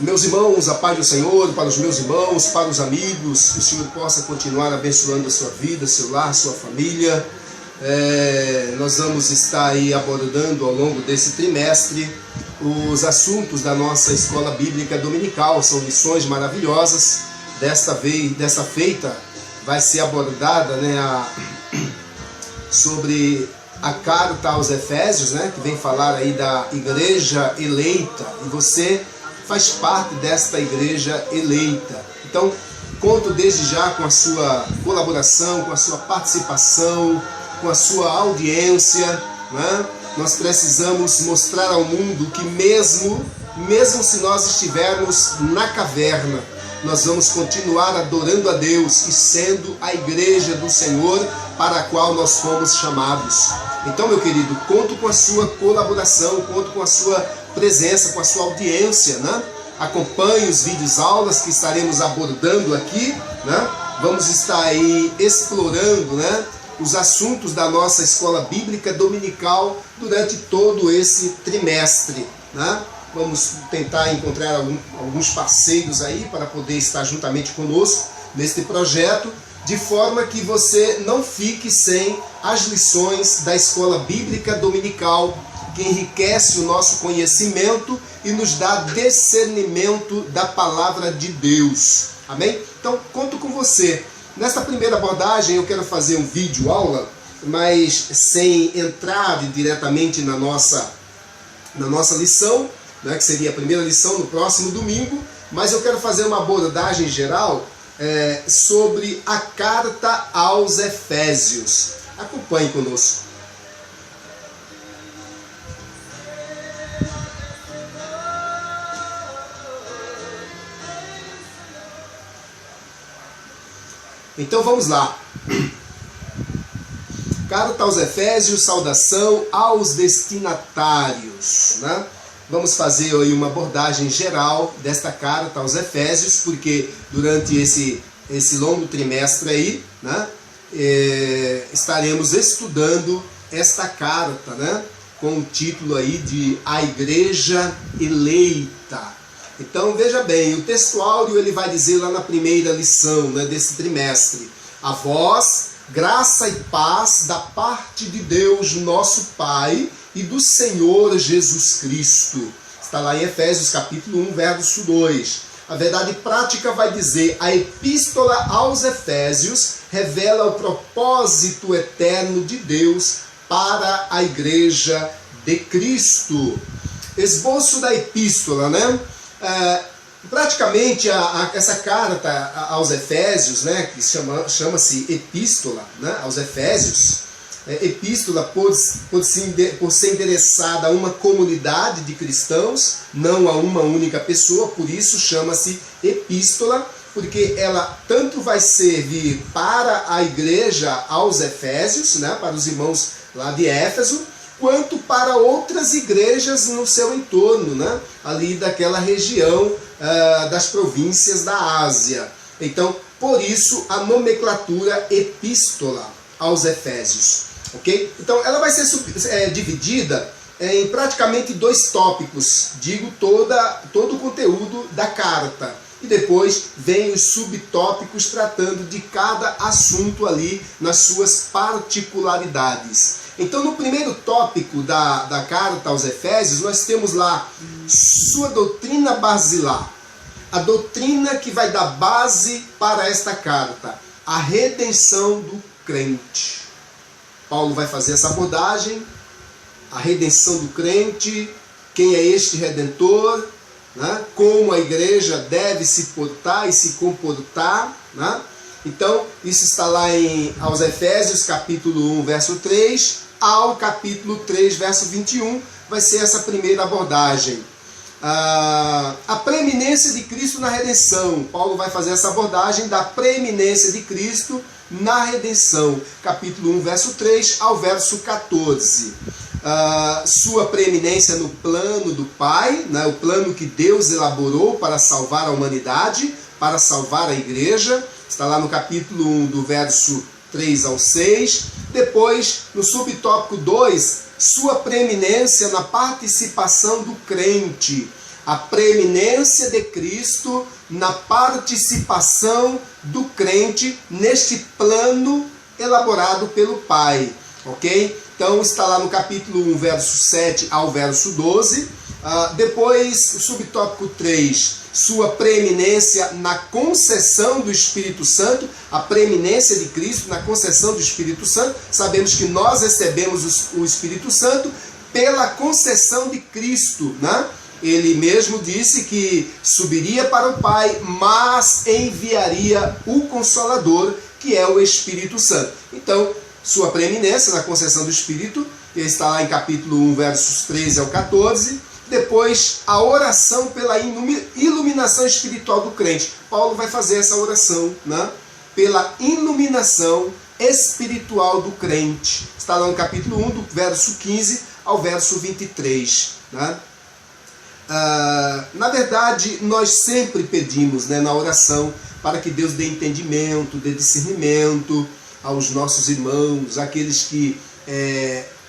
Meus irmãos, a paz do Senhor, para os meus irmãos, para os amigos, que o Senhor possa continuar abençoando a sua vida, seu lar, sua família. Nós vamos estar aí abordando ao longo desse trimestre os assuntos da nossa escola bíblica dominical. São lições maravilhosas. Desta feita vai ser abordada, sobre a carta aos Efésios, que vem falar aí da igreja eleita, e você faz parte desta igreja eleita. Então, conto desde já com a sua colaboração, com a sua participação, com a sua audiência. Nós precisamos mostrar ao mundo que mesmo se nós estivermos na caverna, nós vamos continuar adorando a Deus e sendo a igreja do Senhor para a qual nós fomos chamados. Então, meu querido, conto com a sua colaboração, conto com a sua presença, com a sua audiência. Acompanhe os vídeos aulas que estaremos abordando aqui. Vamos estar aí explorando os assuntos da nossa escola bíblica dominical durante todo esse trimestre. Vamos tentar encontrar alguns parceiros aí para poder estar juntamente conosco neste projeto, de forma que você não fique sem as lições da escola bíblica dominical, que enriquece o nosso conhecimento e nos dá discernimento da palavra de Deus. Amém? Então, conto com você. Nesta primeira abordagem eu quero fazer um vídeo aula, mas sem entrar diretamente na nossa lição, que seria a primeira lição no próximo domingo, mas eu quero fazer uma abordagem geral sobre a carta aos Efésios. Acompanhe conosco. Então vamos lá. Carta aos Efésios, saudação aos destinatários. Vamos fazer aí uma abordagem geral desta carta aos Efésios, porque durante esse longo trimestre aí, estaremos estudando esta carta, com o título aí de A Igreja Eleita. Então veja bem, o texto áureo ele vai dizer lá na primeira lição desse trimestre: a vós, graça e paz da parte de Deus nosso Pai e do Senhor Jesus Cristo. Está lá em Efésios capítulo 1, verso 2. A verdade prática vai dizer: a epístola aos Efésios revela o propósito eterno de Deus para a igreja de Cristo. Esboço da epístola, praticamente essa carta aos Efésios, que chama-se epístola, aos Efésios, epístola por ser endereçada a uma comunidade de cristãos, não a uma única pessoa, por isso chama-se epístola, porque ela tanto vai servir para a igreja aos Efésios, para os irmãos lá de Éfeso, quanto para outras igrejas no seu entorno, ali daquela região das províncias da Ásia. Então, por isso a nomenclatura epístola aos Efésios. Ok? Então, ela vai ser dividida em praticamente 2 tópicos, todo o conteúdo da carta. E depois vem os subtópicos tratando de cada assunto ali nas suas particularidades. Então, no primeiro tópico da carta aos Efésios, nós temos lá sua doutrina basilar. A doutrina que vai dar base para esta carta, a redenção do crente. Paulo vai fazer essa abordagem, a redenção do crente, quem é este redentor, como a igreja deve se portar e se comportar. Então, isso está lá aos Efésios, capítulo 1, verso 3, ao capítulo 3, verso 21, vai ser essa primeira abordagem. A preeminência de Cristo na redenção. Paulo vai fazer essa abordagem da preeminência de Cristo na redenção. Capítulo 1, verso 3 ao verso 14. Sua preeminência no plano do Pai, o plano que Deus elaborou para salvar a humanidade, para salvar a igreja. Está lá no capítulo 1, do verso 3 ao 6. Depois, no subtópico 2, sua preeminência na participação do crente. A preeminência de Cristo na participação do crente neste plano elaborado pelo Pai, ok? Então está lá no capítulo 1, verso 7 ao verso 12. Depois, o subtópico 3, sua preeminência na concessão do Espírito Santo, a preeminência de Cristo na concessão do Espírito Santo. Sabemos que nós recebemos o Espírito Santo pela concessão de Cristo, né? Ele mesmo disse que subiria para o Pai, mas enviaria o Consolador, que é o Espírito Santo. Então, sua preeminência na concessão do Espírito, está lá em capítulo 1, versos 13 ao 14. Depois, a oração pela iluminação espiritual do crente. Paulo vai fazer essa oração, né? Pela iluminação espiritual do crente. Está lá no capítulo 1, do verso 15 ao verso 23. Né? Na verdade, nós sempre pedimos, né, na oração para que Deus dê entendimento, dê discernimento aos nossos irmãos, aqueles que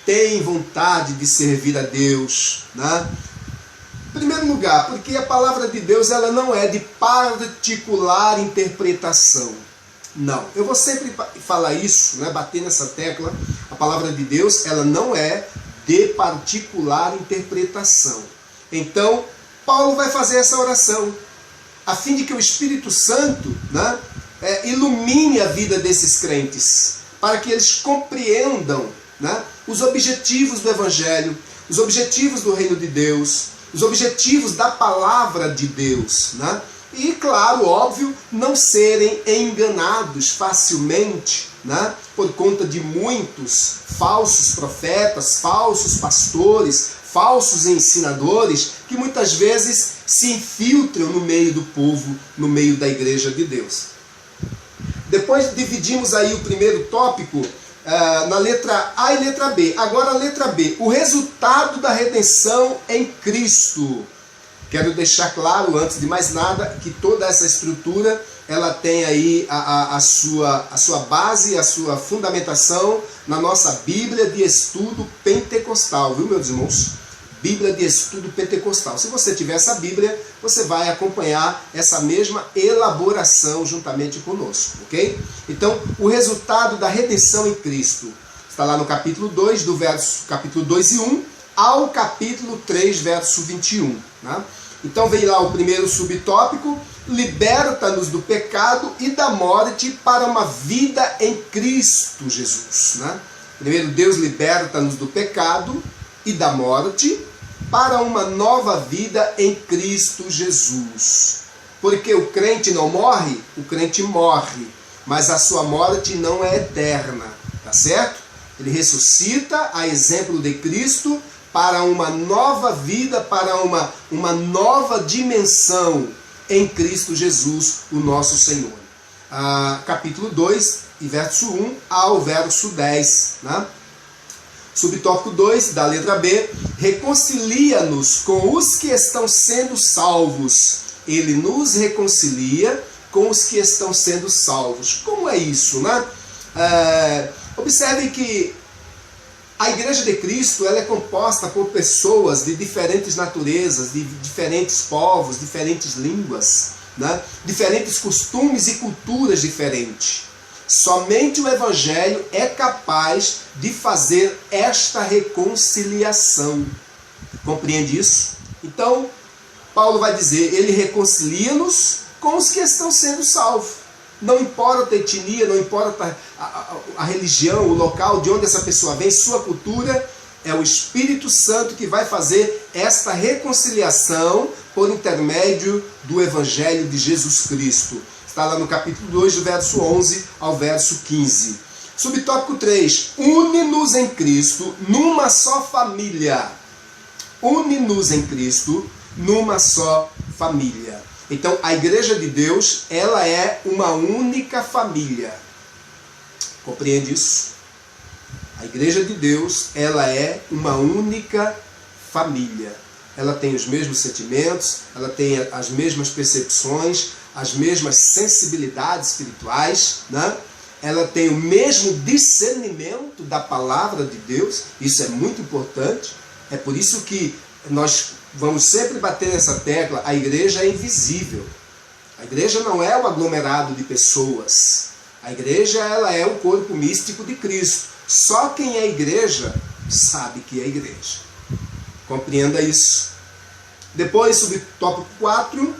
têm vontade de servir a Deus, né? Em primeiro lugar, porque a palavra de Deus ela não é de particular interpretação. Não, eu vou sempre falar isso, né, bater nessa tecla. A palavra de Deus ela não é de particular interpretação. Então, Paulo vai fazer essa oração, a fim de que o Espírito Santo, né, ilumine a vida desses crentes, para que eles compreendam, né, os objetivos do Evangelho, os objetivos do Reino de Deus, os objetivos da Palavra de Deus, né? E, claro, óbvio, não serem enganados facilmente, né, por conta de muitos falsos profetas, falsos pastores, falsos ensinadores, que muitas vezes se infiltram no meio do povo, no meio da igreja de Deus. Depois dividimos aí o primeiro tópico na letra A e letra B. Agora a letra B, o resultado da redenção em Cristo. Quero deixar claro, antes de mais nada, que toda essa estrutura ela tem aí a sua base, a sua fundamentação na nossa Bíblia de Estudo Pentecostal, viu, meus irmãos? Bíblia de Estudo Pentecostal. Se você tiver essa Bíblia, você vai acompanhar essa mesma elaboração juntamente conosco, ok? Então, o resultado da redenção em Cristo está lá no capítulo 2, capítulo 2 e 1, ao capítulo 3, verso 21. Né? Então vem lá o primeiro subtópico, liberta-nos do pecado e da morte para uma vida em Cristo Jesus. Né? Primeiro, Deus liberta-nos do pecado e da morte para uma nova vida em Cristo Jesus. Porque o crente não morre, o crente morre, mas a sua morte não é eterna, tá certo? Ele ressuscita, a exemplo de Cristo, para uma nova vida, para uma nova dimensão em Cristo Jesus, o nosso Senhor. Capítulo 2, e verso 1 ao verso 10. Né? Subtópico 2, da letra B, reconcilia-nos com os que estão sendo salvos. Ele nos reconcilia com os que estão sendo salvos. Como é isso, né? Observe que a Igreja de Cristo ela é composta por pessoas de diferentes naturezas, de diferentes povos, diferentes línguas, né? Diferentes costumes e culturas diferentes. Somente o Evangelho é capaz de fazer esta reconciliação. Compreende isso? Então, Paulo vai dizer, ele reconcilia-nos com os que estão sendo salvos. Não importa a etnia, não importa a religião, o local de onde essa pessoa vem, sua cultura, é o Espírito Santo que vai fazer esta reconciliação por intermédio do Evangelho de Jesus Cristo. Está lá no capítulo 2, do verso 11 ao verso 15. Subtópico 3. Une-nos em Cristo numa só família. Une-nos em Cristo numa só família. Então, a Igreja de Deus, ela é uma única família. Compreende isso? A Igreja de Deus, ela é uma única família. Ela tem os mesmos sentimentos, ela tem as mesmas percepções, as mesmas sensibilidades espirituais, né? Ela tem o mesmo discernimento da palavra de Deus. Isso é muito importante. É por isso que nós vamos sempre bater nessa tecla, a igreja é invisível. A igreja não é um aglomerado de pessoas. A igreja, ela é o corpo místico de Cristo. Só quem é igreja sabe que é igreja. Compreenda isso. Depois, subtópico 4,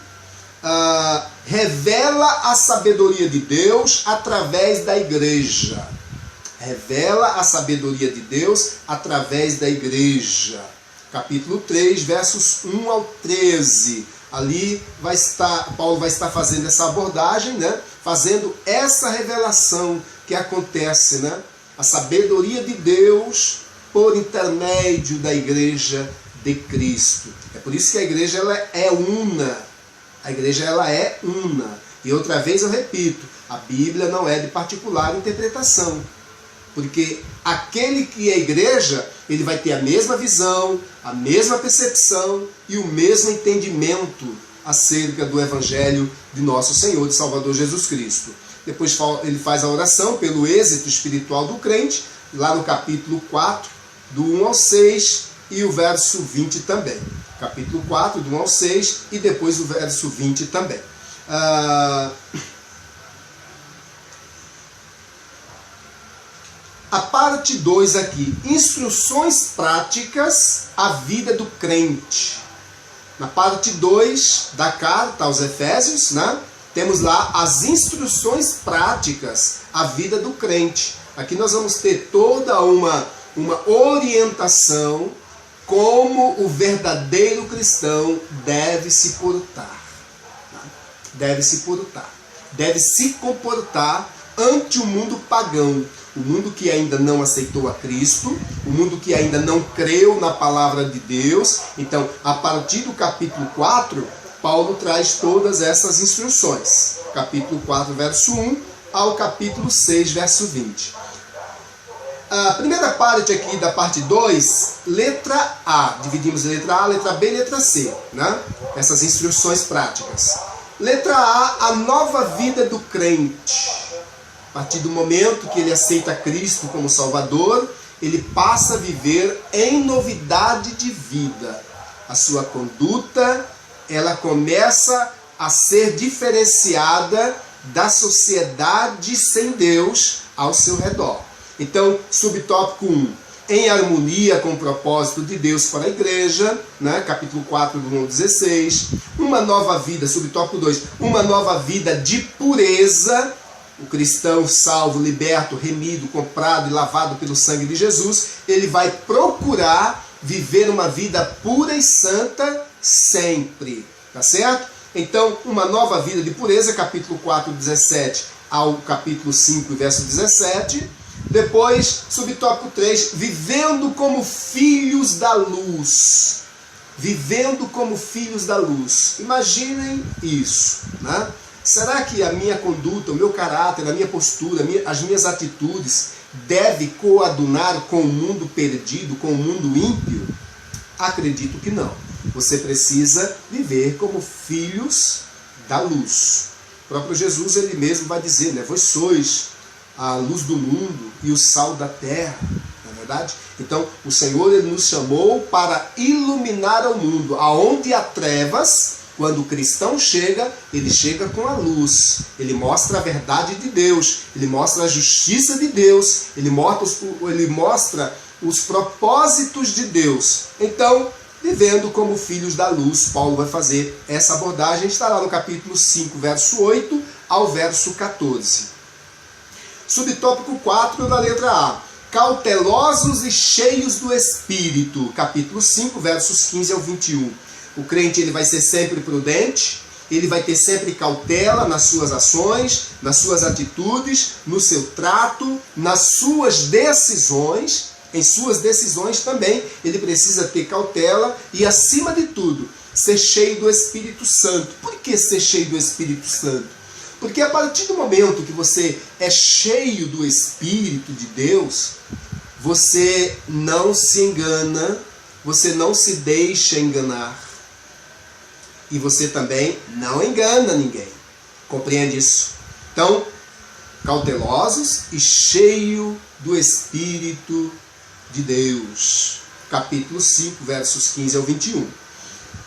revela a sabedoria de Deus através da igreja. Revela a sabedoria de Deus através da igreja. Capítulo 3, versos 1 ao 13. Ali Paulo vai estar fazendo essa abordagem, né? Fazendo essa revelação que acontece, né? A sabedoria de Deus por intermédio da igreja de Cristo. É por isso que a igreja ela é una. A igreja ela é una. E outra vez eu repito, a Bíblia não é de particular interpretação. Porque aquele que é igreja, ele vai ter a mesma visão, a mesma percepção e o mesmo entendimento acerca do Evangelho de nosso Senhor e Salvador Jesus Cristo. Depois ele faz a oração pelo êxito espiritual do crente, lá no capítulo 4, do 1 ao 6 e o verso 20 também. Capítulo 4, do 1 ao 6 e depois o verso 20 também. A parte 2 aqui, instruções práticas à vida do crente. Na parte 2 da carta aos Efésios, né, temos lá as instruções práticas à vida do crente. Aqui nós vamos ter toda uma orientação como o verdadeiro cristão deve se portar. Deve se portar. Deve se comportar ante o mundo pagão. O mundo que ainda não aceitou a Cristo, o mundo que ainda não creu na palavra de Deus. Então, a partir do capítulo 4, Paulo traz todas essas instruções. Capítulo 4, verso 1 ao capítulo 6, verso 20. A primeira parte aqui da parte 2, letra A. Dividimos letra A, letra B e letra C, né? Essas instruções práticas. Letra A, a nova vida do crente. A partir do momento que ele aceita Cristo como Salvador, ele passa a viver em novidade de vida. A sua conduta, ela começa a ser diferenciada da sociedade sem Deus ao seu redor. Então, subtópico 1, em harmonia com o propósito de Deus para a igreja, né? Capítulo 4, do 1 ao 16. Uma nova vida, subtópico 2, uma nova vida de pureza. O cristão salvo, liberto, remido, comprado e lavado pelo sangue de Jesus, ele vai procurar viver uma vida pura e santa sempre. Tá certo? Então, uma nova vida de pureza, capítulo 4, 17 ao capítulo 5, verso 17. Depois, subtópico 3, vivendo como filhos da luz. Vivendo como filhos da luz. Imaginem isso, né? Será que a minha conduta, o meu caráter, a minha postura, as minhas atitudes deve coadunar com o mundo perdido, com o mundo ímpio? Acredito que não. Você precisa viver como filhos da luz. O próprio Jesus, ele mesmo vai dizer, né? Vós sois a luz do mundo e o sal da terra, não é verdade? Então, o Senhor, ele nos chamou para iluminar o mundo. Aonde há trevas, quando o cristão chega, ele chega com a luz. Ele mostra a verdade de Deus. Ele mostra a justiça de Deus. Ele mostra os propósitos de Deus. Então, vivendo como filhos da luz, Paulo vai fazer essa abordagem. Está lá no capítulo 5, verso 8 ao verso 14. Subtópico 4 da letra A. Cautelosos e cheios do Espírito. Capítulo 5, versos 15 ao 21. O crente, ele vai ser sempre prudente, ele vai ter sempre cautela nas suas ações, nas suas atitudes, no seu trato, nas suas decisões. Em suas decisões também ele precisa ter cautela e, acima de tudo, ser cheio do Espírito Santo. Por que ser cheio do Espírito Santo? Porque a partir do momento que você é cheio do Espírito de Deus, você não se engana, você não se deixa enganar. E você também não engana ninguém. Compreende isso? Então, cautelosos e cheio do Espírito de Deus. Capítulo 5, versos 15 ao 21.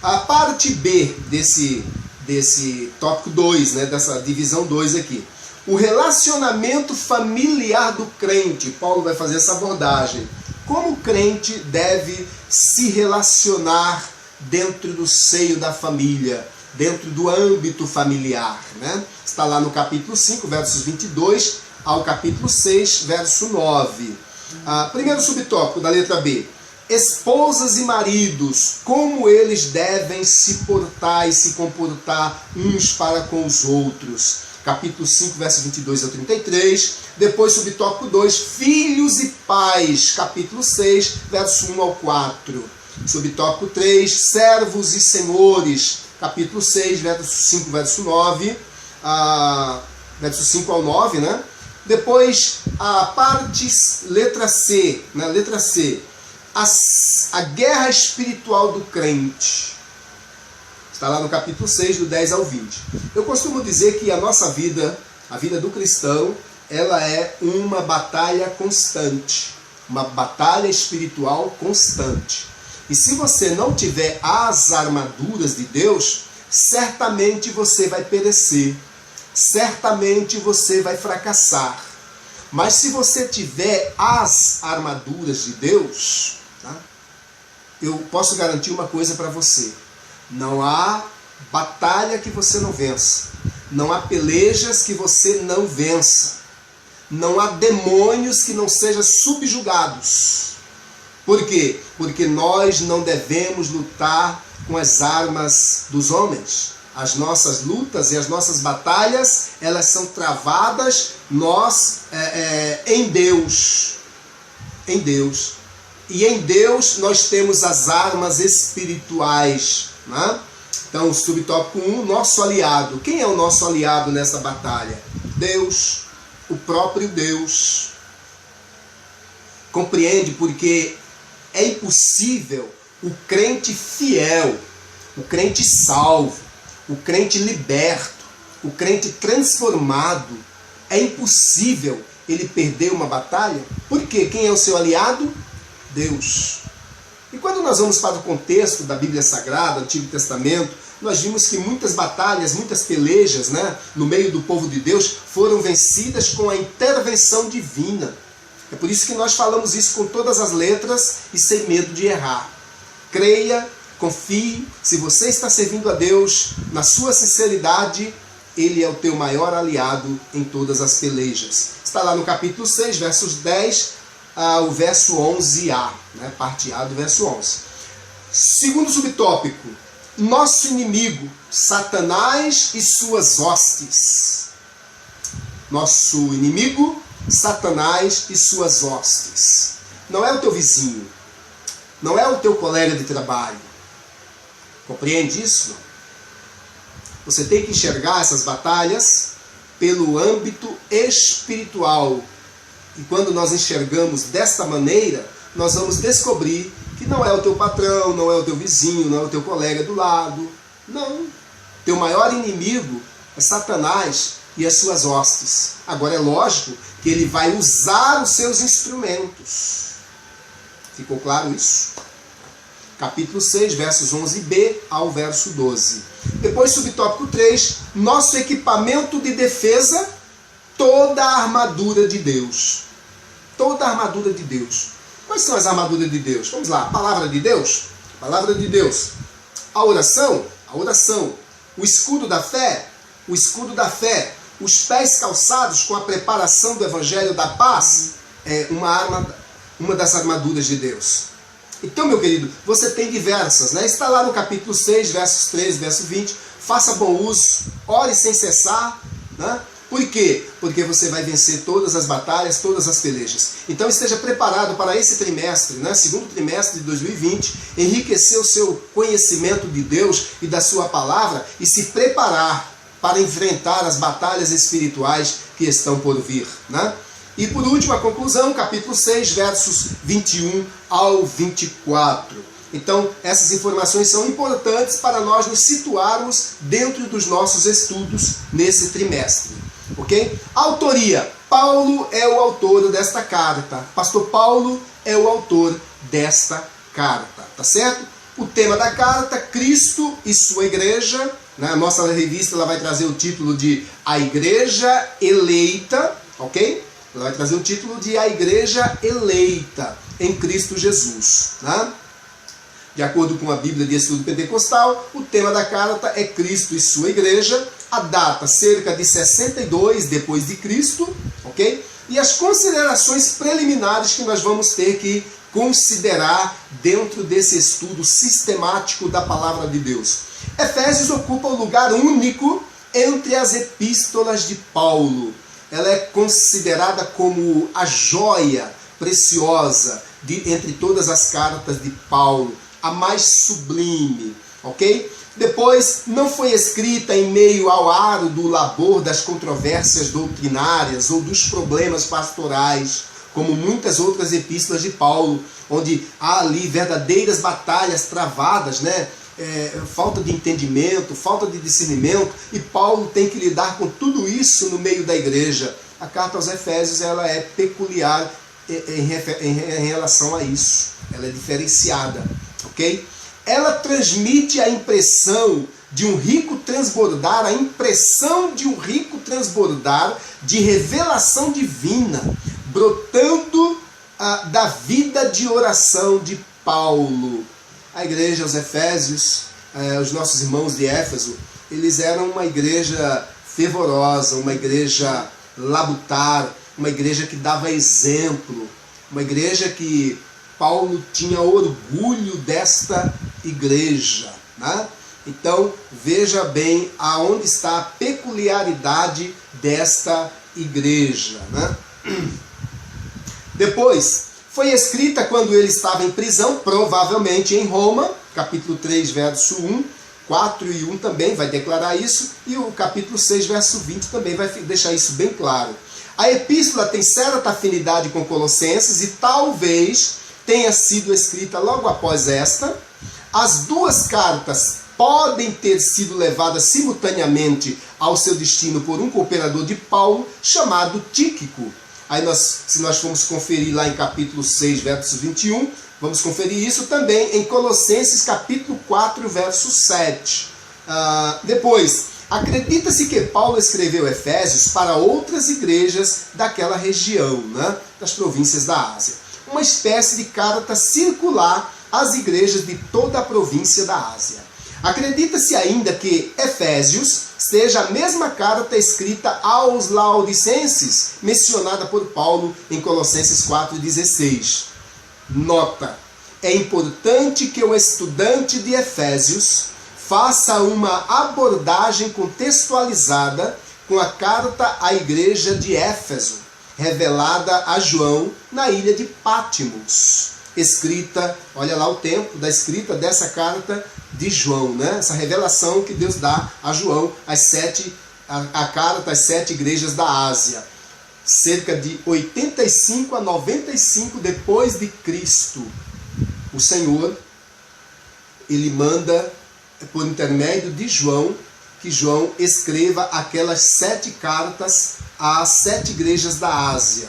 A parte B desse tópico 2, né, dessa divisão 2 aqui. O relacionamento familiar do crente. Paulo vai fazer essa abordagem. Como o crente deve se relacionar dentro do seio da família, dentro do âmbito familiar, né? Está lá no capítulo 5, versos 22 ao capítulo 6, verso 9. Primeiro subtópico da letra B. Esposas e maridos, como eles devem se portar e se comportar uns para com os outros. Capítulo 5, versos 22 ao 33. Depois, subtópico 2, filhos e pais. Capítulo 6, verso 1 ao 4. Subtópico 3, servos e senhores. Capítulo 6, verso 5, verso 9. Verso 5 ao 9, né? Depois, a parte letra C, né? Letra C. A guerra espiritual do crente. Está lá no capítulo 6, do 10 ao 20. Eu costumo dizer que a nossa vida, a vida do cristão, ela é uma batalha constante. Uma batalha espiritual constante. E se você não tiver as armaduras de Deus, certamente você vai perecer. Certamente você vai fracassar. Mas se você tiver as armaduras de Deus, tá? Eu posso garantir uma coisa para você. Não há batalha que você não vença. Não há pelejas que você não vença. Não há demônios que não sejam subjugados. Por quê? Porque nós não devemos lutar com as armas dos homens. As nossas lutas e as nossas batalhas, elas são travadas em Deus. Em Deus. E em Deus nós temos as armas espirituais. Né? Então, subtópico 1, nosso aliado. Quem é o nosso aliado nessa batalha? Deus, o próprio Deus. Compreende? Porque é impossível o crente fiel, o crente salvo, o crente liberto, o crente transformado, é impossível ele perder uma batalha. Por quê? Quem é o seu aliado? Deus. E quando nós vamos para o contexto da Bíblia Sagrada, Antigo Testamento, nós vimos que muitas batalhas, muitas pelejas, né, no meio do povo de Deus foram vencidas com a intervenção divina. É por isso que nós falamos isso com todas as letras e sem medo de errar. Creia, confie, se você está servindo a Deus, na sua sinceridade, Ele é o teu maior aliado em todas as pelejas. Está lá no capítulo 6, versos 10 ao verso 11a, né? Parte A do verso 11. Segundo subtópico, nosso inimigo, Satanás e suas hostes. Nosso inimigo, Satanás e suas hostes. Não é o teu vizinho, não é o teu colega de trabalho. Compreende isso? Você tem que enxergar essas batalhas pelo âmbito espiritual. E quando nós enxergamos desta maneira, nós vamos descobrir que não é o teu patrão, não é o teu vizinho, não é o teu colega do lado. Não. Teu maior inimigo é Satanás e as suas hostes. Agora é lógico que ele vai usar os seus instrumentos. Ficou claro isso? Capítulo 6, versos 11b ao verso 12. Depois, subtópico 3, nosso equipamento de defesa, toda a armadura de Deus. Toda a armadura de Deus. Quais são as armaduras de Deus? Vamos lá, a palavra de Deus. A palavra de Deus. A oração. O escudo da fé. O escudo da fé. Os pés calçados com a preparação do evangelho da paz. É uma das armaduras de Deus. Então, meu querido, você tem diversas, né? Está lá no capítulo 6, versos 13, verso 20. Faça bom uso, ore sem cessar, né? Por quê? Porque você vai vencer todas as batalhas, todas as pelejas. Então esteja preparado para esse trimestre, né? Segundo trimestre de 2020, enriquecer o seu conhecimento de Deus e da sua palavra e se preparar para enfrentar as batalhas espirituais que estão por vir, né? E por último, a conclusão, capítulo 6, versos 21 ao 24. Então, essas informações são importantes para nós nos situarmos dentro dos nossos estudos nesse trimestre. Ok? Autoria. Paulo é o autor desta carta. Pastor Paulo é o autor desta carta. Tá certo? O tema da carta, Cristo e sua igreja. A nossa revista ela vai trazer o título de A Igreja Eleita, ok? Ela vai trazer o título de A Igreja Eleita em Cristo Jesus. Né? De acordo com a Bíblia de Estudo Pentecostal, o tema da carta é Cristo e sua igreja. A data, cerca de 62 depois de Cristo, ok? E as considerações preliminares que nós vamos ter que considerar dentro desse estudo sistemático da palavra de Deus. Efésios ocupa um lugar único entre as epístolas de Paulo. Ela é considerada como a joia preciosa entre todas as cartas de Paulo, a mais sublime, ok? Depois, não foi escrita em meio ao árduo labor das controvérsias doutrinárias ou dos problemas pastorais, como muitas outras epístolas de Paulo, onde há ali verdadeiras batalhas travadas, né? Falta de entendimento, falta de discernimento, e Paulo tem que lidar com tudo isso no meio da igreja. A carta aos Efésios ela é peculiar em relação a isso, ela é diferenciada, ok? Ela transmite a impressão de um rico transbordar, a impressão de um rico transbordar de revelação divina, brotando da vida de oração de Paulo. A igreja, os Efésios, os nossos irmãos de Éfeso, eles eram uma igreja fervorosa, uma igreja labutar, uma igreja que dava exemplo, uma igreja que Paulo tinha orgulho desta igreja. Né? Então, veja bem aonde está a peculiaridade desta igreja. Né? Depois, foi escrita quando ele estava em prisão, provavelmente em Roma, capítulo 3, verso 1, 4 e 1 também vai declarar isso, e o capítulo 6, verso 20 também vai deixar isso bem claro. A epístola tem certa afinidade com Colossenses e talvez tenha sido escrita logo após esta. As duas cartas podem ter sido levadas simultaneamente ao seu destino por um cooperador de Paulo chamado Tíquico. Aí se nós formos conferir lá em capítulo 6, verso 21, vamos conferir isso também em Colossenses capítulo 4, verso 7. Depois, acredita-se que Paulo escreveu Efésios para outras igrejas daquela região, né, das províncias da Ásia. Uma espécie de carta circular às igrejas de toda a província da Ásia. Acredita-se ainda que Efésios seja a mesma carta escrita aos Laodicenses, mencionada por Paulo em Colossenses 4,16. Nota: é importante que o estudante de Efésios faça uma abordagem contextualizada com a carta à igreja de Éfeso, revelada a João na ilha de Pátimos. Escrita, olha lá o tempo da escrita dessa carta de João, né? Essa revelação que Deus dá a João, a carta às 7 igrejas da Ásia. Cerca de 85 a 95 depois de Cristo, o Senhor, ele manda, por intermédio de João, que João escreva aquelas 7 cartas às 7 igrejas da Ásia.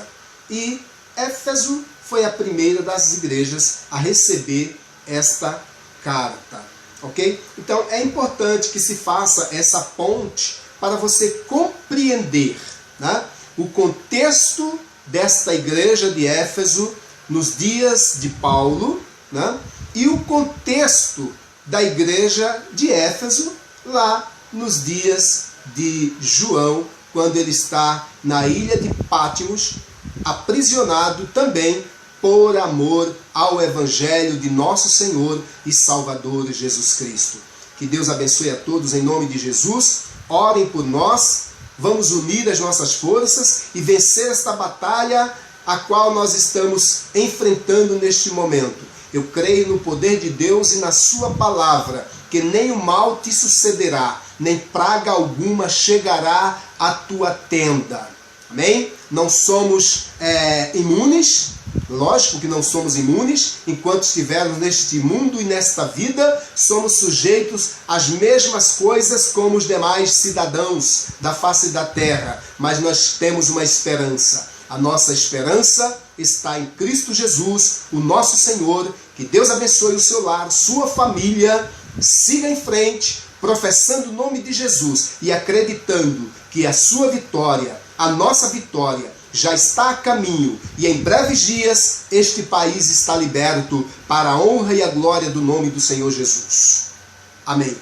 E Éfeso foi a primeira das igrejas a receber esta carta. Ok? Então é importante que se faça essa ponte para você compreender, né, o contexto desta igreja de Éfeso nos dias de Paulo, né, e o contexto da igreja de Éfeso lá nos dias de João, quando ele está na ilha de Pátimos, aprisionado também por amor ao Evangelho de nosso Senhor e Salvador Jesus Cristo. Que Deus abençoe a todos em nome de Jesus. Orem por nós, vamos unir as nossas forças e vencer esta batalha a qual nós estamos enfrentando neste momento. Eu creio no poder de Deus e na sua palavra, que nem o mal te sucederá, nem praga alguma chegará à tua tenda. Amém? Não somos imunes, lógico que não somos imunes, enquanto estivermos neste mundo e nesta vida, somos sujeitos às mesmas coisas como os demais cidadãos da face da terra, mas nós temos uma esperança. A nossa esperança está em Cristo Jesus, o nosso Senhor, que Que Deus abençoe o seu lar, sua família. Siga em frente, professando o nome de Jesus e acreditando que a sua vitória, a nossa vitória, já está a caminho e em breves dias este país está liberto para a honra e a glória do nome do Senhor Jesus. Amém.